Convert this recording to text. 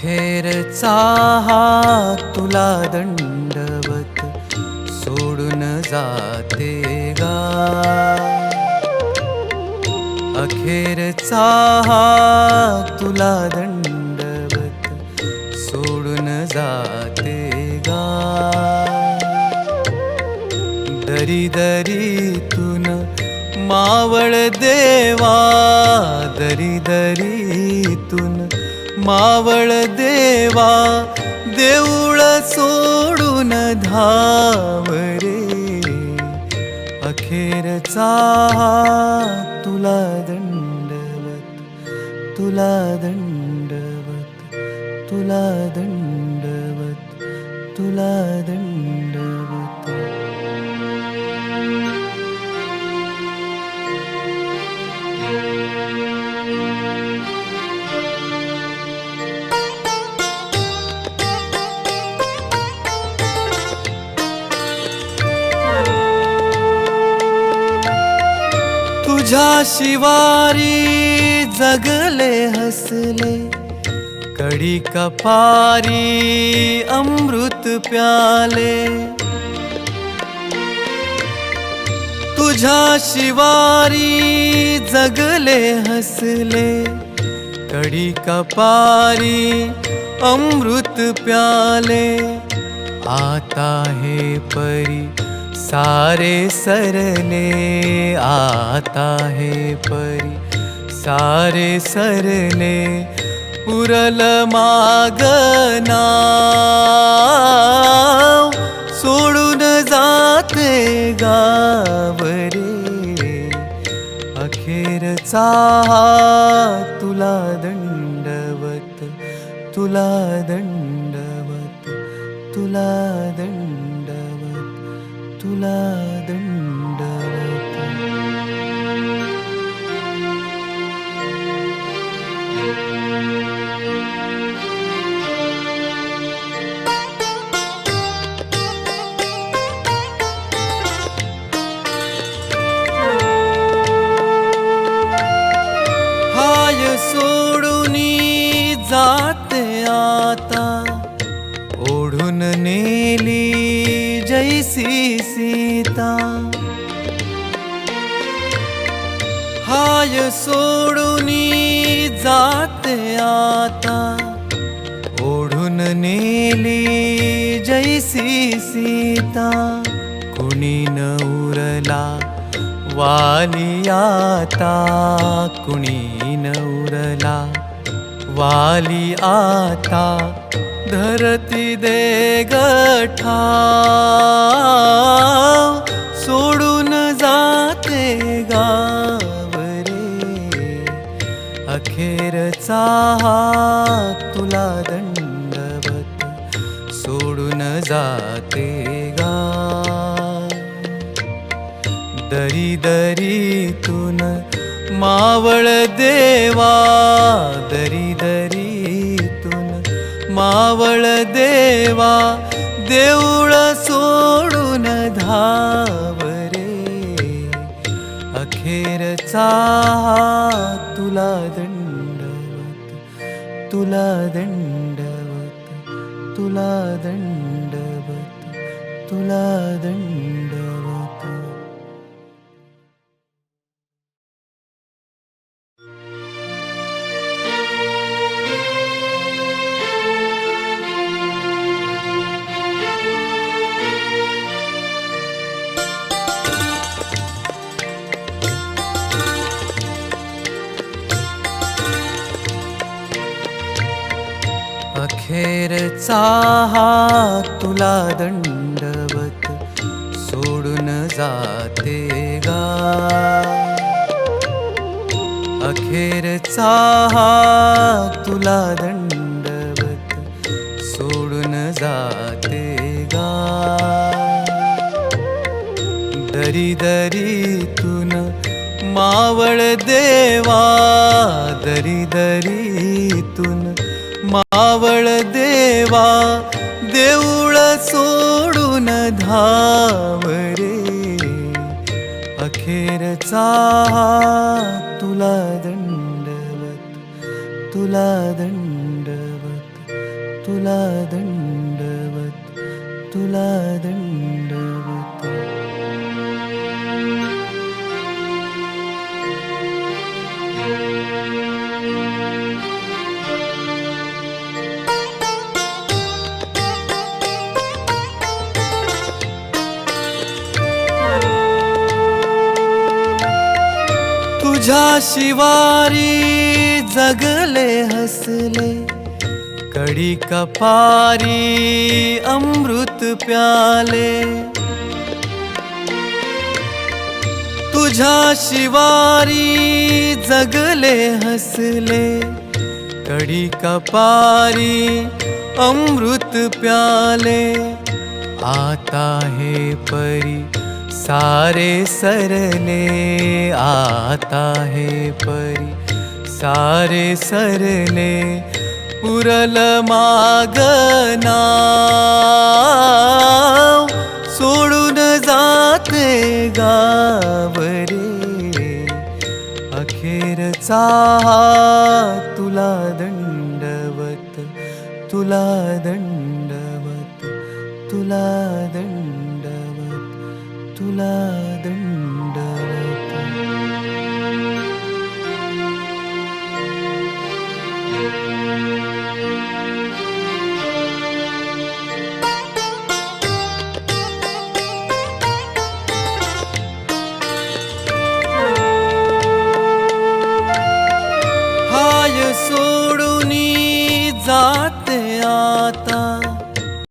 अखेरचा हा तुला दंडवत सोडून जाते गा. अखेरचा हा तुला दंडवत सोडून जाते गा. दरी दरीतून मावळ देवा, दरी दरीतून मावळ देवा, देऊळ सोडून धाव रे. अखेरचा तुला दंडवत, तुला दंडवत, तुला दंडवत, तुला दंडवत. तुझ्या शिवारी जगले हसले, कडी कपारी अमृत प्याले. तुझ्या शिवारी जगले हसले, कडी कपारी अमृत प्याले. आता हे परी सारे सरले, आता हे परी सारे सरले. उरल माग नाव, सोडून जाते गाव रे. अखेरचा तुला दंडवत, तुला दंडवत, तुला दंडवत, तुला दंडवत. हाय सोडूनी जाते आता, ओढून नेली जैसी सीता. हाय सोडूनी जाते आता, ओढून नेली जैसी सीता. कुणी न उरला वाली आता, कुणी न उरला वाली आता. धरती दे गठा, सोडून जाते गाव रे. अखेरचा तुला दंडवत सोडून जाते गा. दरी दरीतून मावळ देवा, दरी दरीतून मावळ देवा, देऊळ सोडून धाव रे. अखेरचा तुला दंडवत, तुला दंडवत, तुला दंडवत, तुला दंडवत. अखेरचा तुला दंडवत सोडून जाते गा. अखेरचा तुला दंडवत सोडून जाते गा. दरी दरीतून मावळ देवा, दरी दरीतून मावळ देवा, देऊळ सोडून धाव रे. अखेरचा तुला दंडवत, तुला दंडवत, तुला दंडवत, तुला दंडवत. तुझ्या शिवारी जगले हसले, कडी कपारी अमृत प्याले. तुझ्या शिवारी जगले हसले, कडी कपारी अमृत प्याले. आता हे परी सारे सरले, आता हे परी सारे सरले. उरल माग नाव, सोडून जाते गाव रे. अखेरचा तुला दंडवत, तुला दंडवत, तुला दंडवत, तुला दंडवत. हाय सोडूनी जाते आता,